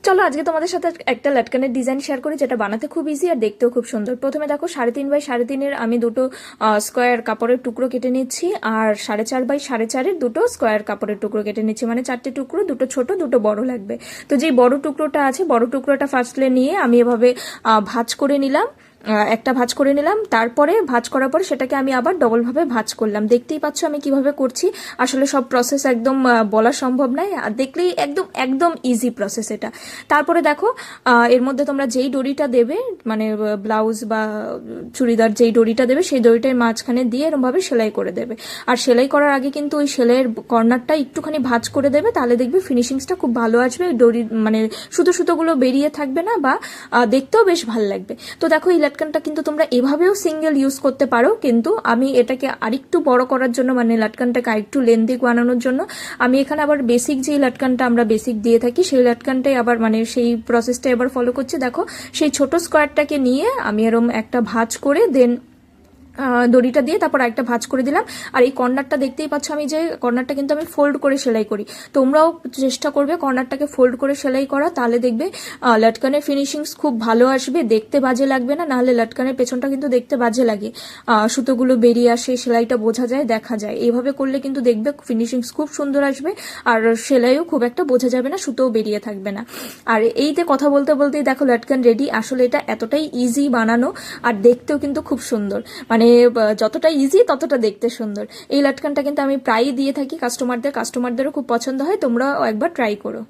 চলো আজকে তোমাদের সাথে একটা লটকানের ডিজাইন শেয়ার করি, যেটা বানাতে খুব ইজি আর দেখতেও খুব সুন্দর। প্রথমে দেখো 3.5 বাই 3.5 আমি দুটো স্কোয়ার কাপড়ের টুকরো কেটে নিচ্ছি, আর 4.5 বাই 4.5 দুটো স্কোয়ার কাপড়ের টুকরো কেটে নিচ্ছি, মানে 4টে টুকরো, দুটো ছোট দুটো বড় লাগবে। তো যেই বড় টুকরোটা আছে, বড় টুকরোটা ফার্স্টে নিয়ে আমি এভাবে ভাঁজ করে নিলাম, একটা ভাঁজ করে নিলাম। তারপরে ভাঁজ করার পর সেটাকে আমি আবার ডবল ভাবে ভাঁজ করলাম। দেখতেই পাচ্ছ আমি কিভাবে করছি। আসলে সব প্রসেস একদম বলা সম্ভব নয়, আর দেখলেই একদম একদম ইজি প্রসেস এটা। তারপরে দেখো এর মধ্যে তোমরা যেই দড়িটা দেবে, মানে ব্লাউজ বা চুড়িদার যেই দড়িটা দেবে, সেই দড়িটার মাঝখানে দিয়ে এরকমভাবে সেলাই করে দেবে। আর সেলাই করার আগে কিন্তু ওই সেলাইয়ের কর্নারটা একটুখানি ভাঁজ করে দেবে, তাহলে দেখবে ফিনিশিংসটা খুব ভালো আসবে। দড়ি মানে সুতোগুলো বেরিয়ে থাকবে না, বা দেখতেও বেশ ভালো লাগবে। তো দেখো এই লটকানটা কিন্তু তোমরা এভাবেও সিঙ্গেল ইউজ করতে পারো, কিন্তু আমি এটাকে আরেকটু বড় করার জন্য, মানে লটকানটাকে আরেকটু লেন্দি বানানোর জন্য আমি এখানে আবার বেসিক যে লটকানটা আমরা বেসিক দিয়ে থাকি, সেই লটকানটাই আবার মানে সেই প্রসেসটাই আবার ফলো করছি। দেখো সেই ছোট স্কোয়ারটাকে নিয়ে আমি এরকম একটা ভাঁজ করে দেন দড়িটা দিয়ে তারপর একটা ভাঁজ করে দিলাম। আর এই কর্নারটা দেখতেই পাচ্ছ, আমি যে কর্নারটা কিন্তু আমি ফোল্ড করে সেলাই করি। তোমরাও চেষ্টা করবে কর্নারটাকে ফোল্ড করে সেলাই করা, তাহলে দেখবে লটকানের ফিনিশিংস খুব ভালো আসবে, দেখতে বাজে লাগবে না। নাহলে লটকানের পেছনটা কিন্তু দেখতে বাজে লাগে, সুতোগুলো বেরিয়ে আসে, সেলাইটা বোঝা যায়, দেখা যায়। এইভাবে করলে কিন্তু দেখবে ফিনিশিংস খুব সুন্দর আসবে, আর সেলাইও খুব একটা বোঝা যাবে না, সুতোও বেরিয়ে থাকবে না। আর এইতে কথা বলতে বলতেই দেখো লটকান রেডি। আসলে এটা এতটাই ইজি বানানো, আর দেখতেও কিন্তু খুব সুন্দর, মানে যতটা ইজি ততটা দেখতে সুন্দর। এই লটকানটা কিন্তু আমি প্রায়ই দিয়ে থাকি কাস্টমারদেরও খুব পছন্দ হয়, তোমরাও একবার ট্রাই করো।